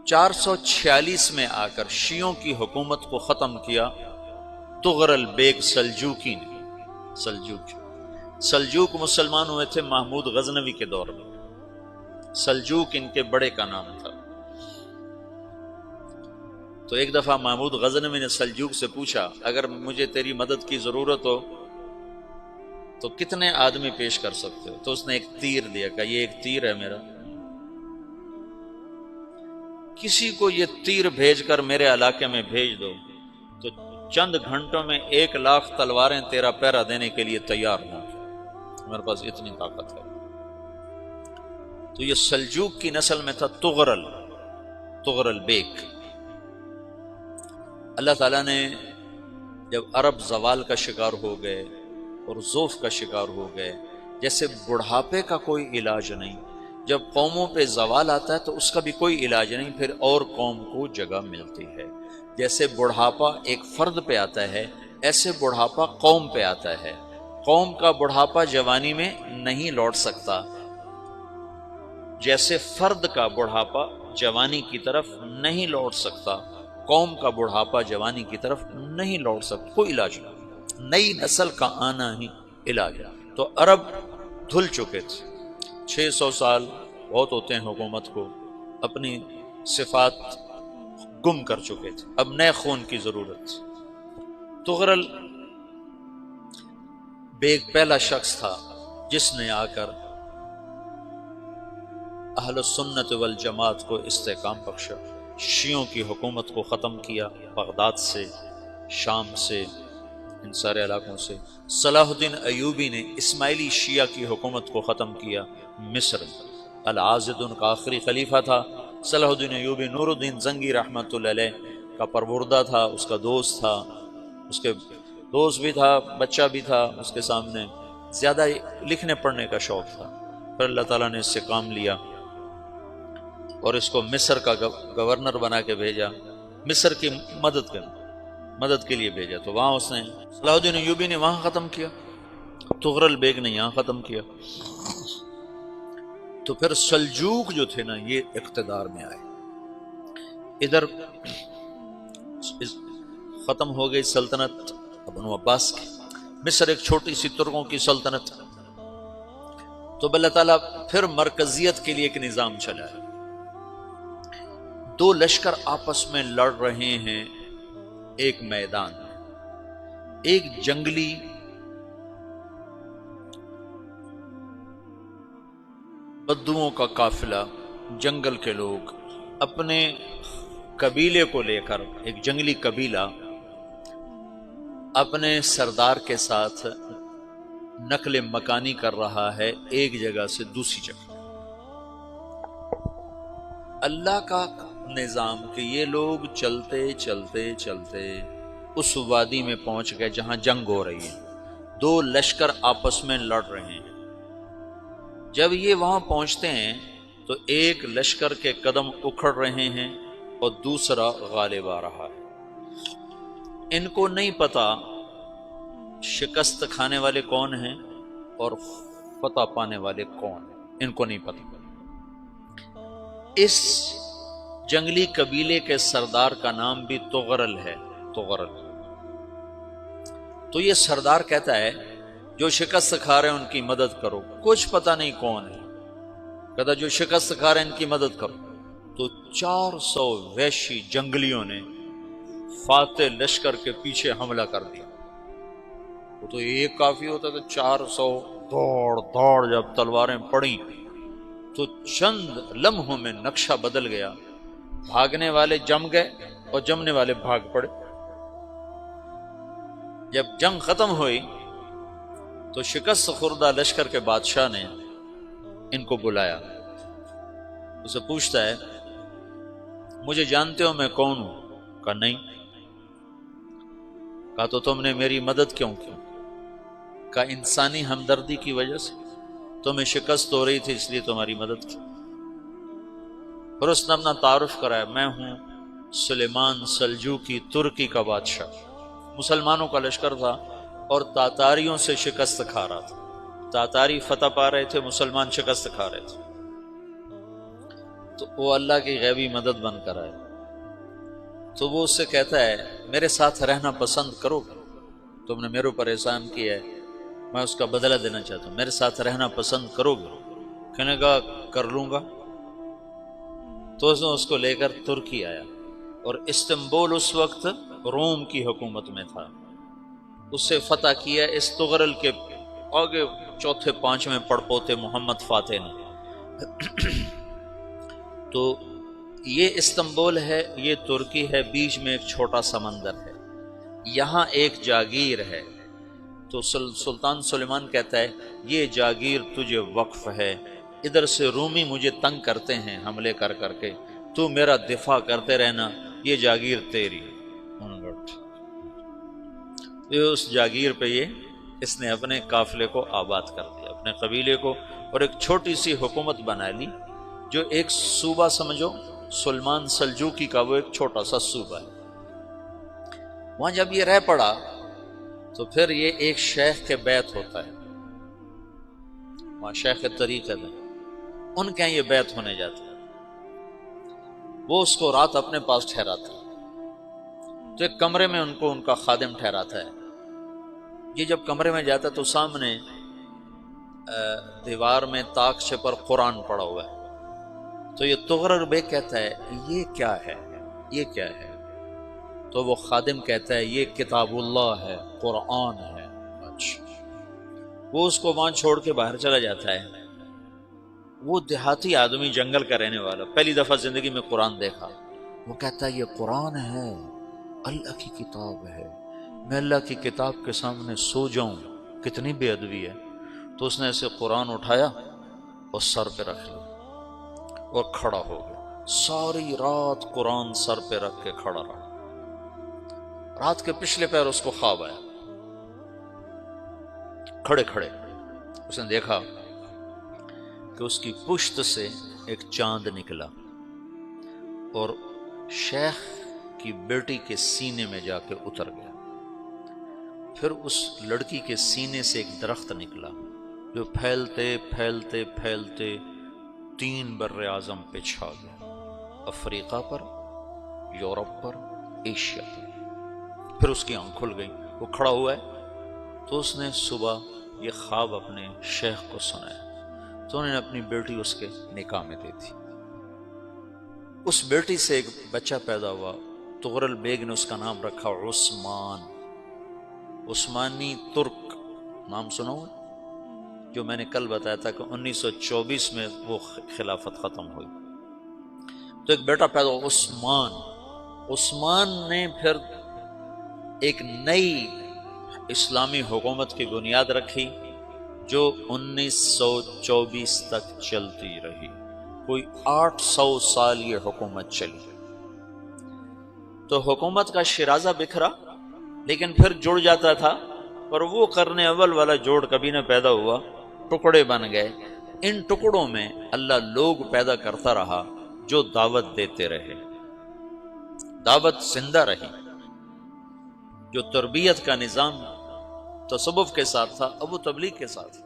446 میں آ کر شیعوں کی حکومت کو ختم کیا تغرل بیگ سلجوکی نے۔ سلجوک مسلمان ہوئے تھے محمود غزنوی کے دور میں، سلجوک ان کے بڑے کا نام تھا۔ تو ایک دفعہ محمود غزنوی نے سلجوک سے پوچھا اگر مجھے تیری مدد کی ضرورت ہو تو کتنے آدمی پیش کر سکتے ہو؟ تو اس نے ایک تیر دیا، کہا یہ ایک تیر ہے میرا، کسی کو یہ تیر بھیج کر میرے علاقے میں بھیج دو تو چند گھنٹوں میں 1,00,000 تلواریں تیرا پہرا دینے کے لیے تیار ہوں، میرے پاس اتنی طاقت ہے۔ تو یہ سلجوک کی نسل میں تھا تغرل بیگ۔ اللہ تعالیٰ نے جب عرب زوال کا شکار ہو گئے اور ضعف کا شکار ہو گئے، جیسے بڑھاپے کا کوئی علاج نہیں، جب قوموں پہ زوال آتا ہے تو اس کا بھی کوئی علاج نہیں، پھر اور قوم کو جگہ ملتی ہے۔ جیسے بڑھاپا ایک فرد پہ آتا ہے، ایسے بڑھاپا قوم پہ آتا ہے۔ قوم کا بڑھاپا جوانی میں نہیں لوٹ سکتا، جیسے فرد کا بڑھاپا جوانی کی طرف نہیں لوٹ سکتا، قوم کا بڑھاپا جوانی کی طرف نہیں لوٹ سکتا، کوئی علاج نہیں، نئی نسل کا آنا ہی علاج ہے۔ تو عرب دھل چکے تھے، 600 سال بہت ہوتے ہیں حکومت کو، اپنی صفات گم کر چکے تھے، اب نئے خون کی ضرورت تھی۔ تغرل بیگ پہلا شخص تھا جس نے آ کر اہل السنت والجماعت کو استحکام بخشا، شیعوں کی حکومت کو ختم کیا، بغداد سے، شام سے، ان سارے علاقوں سے۔ صلاح الدین ایوبی نے اسماعیلی شیعہ کی حکومت کو ختم کیا، مصر۔ العاضد ان کا آخری خلیفہ تھا صلاح الدین ایوبی، نور الدین زنگی رحمۃ اللہ علیہ کا پروردہ تھا، اس کا دوست تھا، اس کے دوست بھی تھا، بچہ بھی تھا اس کے سامنے، زیادہ لکھنے پڑھنے کا شوق تھا۔ پھر اللہ تعالیٰ نے اس سے کام لیا اور اس کو مصر کا گورنر بنا کے بھیجا، مصر کی مدد کے لیے بھیجا، تو وہاں اس نے صلاح الدین ایوبی نے وہاں ختم کیا، تغرل بیگ نے یہاں ختم کیا۔ تو پھر سلجوق جو تھے نا یہ اقتدار میں آئے، ادھر ختم ہو گئی سلطنت بنو عباس کی، مصر ایک چھوٹی سی ترکوں کی سلطنت، تو اللہ تعالیٰ پھر مرکزیت کے لیے ایک نظام چلایا۔ دو لشکر آپس میں لڑ رہے ہیں ایک میدان میں، ایک جنگلی بدوؤں کا قافلہ، جنگل کے لوگ اپنے قبیلے کو لے کر، ایک جنگلی قبیلہ اپنے سردار کے ساتھ نقل مکانی کر رہا ہے ایک جگہ سے دوسری جگہ۔ اللہ کا نظام کہ یہ لوگ چلتے چلتے چلتے اس وادی میں پہنچ گئے جہاں جنگ ہو رہی ہے، دو لشکر آپس میں لڑ رہے ہیں۔ جب یہ وہاں پہنچتے ہیں تو ایک لشکر کے قدم اکھڑ رہے ہیں اور دوسرا غالب آ رہا ہے۔ ان کو نہیں پتا شکست کھانے والے کون ہیں اور فتح پانے والے کون ہیں، ان کو نہیں پتا۔ اس جنگلی قبیلے کے سردار کا نام بھی تغرل ہے، تغرل۔ تو یہ سردار کہتا ہے جو شکست کھا رہے ہیں ان کی مدد کرو، کچھ پتہ نہیں کون ہے، کہتا جو شکست کھا رہے ہیں ان کی مدد کرو۔ تو 400 وحشی جنگلیوں نے فاتح لشکر کے پیچھے حملہ کر دیا۔ وہ تو ایک کافی ہوتا تھا، 400 دوڑ جب تلواریں پڑیں تو چند لمحوں میں نقشہ بدل گیا، بھاگنے والے جم گئے اور جمنے والے بھاگ پڑے۔ جب جنگ ختم ہوئی تو شکست خوردہ لشکر کے بادشاہ نے ان کو بلایا، اسے پوچھتا ہے مجھے جانتے ہو میں کون ہوں؟ کہا نہیں۔ کہا تو تم نے میری مدد کیوں کی؟ کہا انسانی ہمدردی کی وجہ سے، تمہیں شکست ہو رہی تھی اس لیے تمہاری مدد کی۔ پھر اس نے اپنا تعارف کرایا، میں ہوں سلیمان سلجوقی، ترکی کا بادشاہ۔ مسلمانوں کا لشکر تھا اور تاتاریوں سے شکست کھا رہا تھا، تاتاری فتح پا رہے تھے، مسلمان شکست کھا رہے تھے۔ تو وہ اللہ کی غیبی مدد بن کر آئے، تو وہ اس سے کہتا ہے میرے ساتھ رہنا پسند کرو گے؟ تم نے میرے اوپر احسان کیا ہے، میں اس کا بدلہ دینا چاہتا ہوں، میرے ساتھ رہنا پسند کرو گے؟ کہنے کا کر لوں گا۔ تو اس نے اس کو لے کر ترکی آیا، اور استنبول اس وقت روم کی حکومت میں تھا، اسے فتح کیا اس تغرل کے آگے چوتھے پانچویں پڑپوتے محمد فاتح نے۔ تو یہ استنبول ہے، یہ ترکی ہے، بیچ میں ایک چھوٹا سمندر ہے، یہاں ایک جاگیر ہے۔ تو سلطان سلیمان کہتا ہے یہ جاگیر تجھے وقف ہے، ادھر سے رومی مجھے تنگ کرتے ہیں حملے کر کر کے، تو میرا دفاع کرتے رہنا، یہ جاگیر تیری۔ یہ اس جاگیر پہ اس نے اپنے قافلے کو آباد کر دیا، اپنے قبیلے کو، اور ایک چھوٹی سی حکومت بنا لی، جو ایک صوبہ سمجھو سلمان سلجوقی کا، وہ ایک چھوٹا سا صوبہ ہے۔ وہاں جب یہ رہ پڑا تو پھر یہ ایک شیخ کے بیت ہوتا ہے، وہاں شیخ طریقت ہے، ان کے یہ بیت ہونے جاتا ہے، وہ اس کو رات اپنے پاس ٹھہراتا ہے، تو ایک کمرے میں ان کا خادم ٹھہراتا ہے۔ یہ جب کمرے میں جاتا ہے تو سامنے دیوار میں تاکچے پر قرآن پڑا ہوا ہے، تو یہ تغرل بیگ کہتا ہے یہ کیا ہے، یہ کیا ہے؟ تو وہ خادم کہتا ہے یہ کتاب اللہ ہے، قرآن ہے۔ اچھا، وہ اس کو وہاں چھوڑ کے باہر چلا جاتا ہے۔ وہ دیہاتی آدمی، جنگل کا رہنے والا، پہلی دفعہ زندگی میں قرآن دیکھا، وہ کہتا ہے یہ قرآن ہے، اللہ کی کتاب ہے، میں اللہ کی کتاب کے سامنے سو جاؤں، کتنی بے ادبی ہے۔ تو اس نے ایسے قرآن اٹھایا اور سر پہ رکھ لیا اور کھڑا ہو گیا، ساری رات قرآن سر پہ رکھ کے کھڑا رہا۔ رات کے پچھلے پہر اس کو خواب آیا، کھڑے کھڑے اس نے دیکھا کہ اس کی پشت سے ایک چاند نکلا اور شیخ کی بیٹی کے سینے میں جا کے اتر گیا، پھر اس لڑکی کے سینے سے ایک درخت نکلا جو پھیلتے پھیلتے پھیلتے 3 بر اعظم پہ چھا گیا، افریقہ پر، یورپ پر، ایشیا پر۔ پھر اس کی آنکھ کھل گئی، وہ کھڑا ہوا ہے، تو اس نے صبح یہ خواب اپنے شیخ کو سنایا، تو انہوں نے اپنی بیٹی اس کے نکاح میں دے دی۔ اس بیٹی سے ایک بچہ پیدا ہوا، تغرل بیگ نے اس کا نام رکھا عثمان، عثمانی ترک نام سنا ہوا، جو میں نے کل بتایا تھا کہ 1924 میں وہ خلافت ختم ہوئی، تو ایک بیٹا پیدا ہوا عثمان۔ عثمان نے پھر ایک نئی اسلامی حکومت کی بنیاد رکھی جو 1924 تک چلتی رہی، کوئی 800 سال یہ حکومت چلی۔ تو حکومت کا شرازہ بکھرا، لیکن پھر جڑ جاتا تھا، اور وہ قرن اول والا جوڑ کبھی نہ پیدا ہوا، ٹکڑے بن گئے۔ ان ٹکڑوں میں اللہ لوگ پیدا کرتا رہا جو دعوت دیتے رہے، دعوت زندہ رہی۔ جو تربیت کا نظام تصوف کے ساتھ تھا، اب وہ تبلیغ کے ساتھ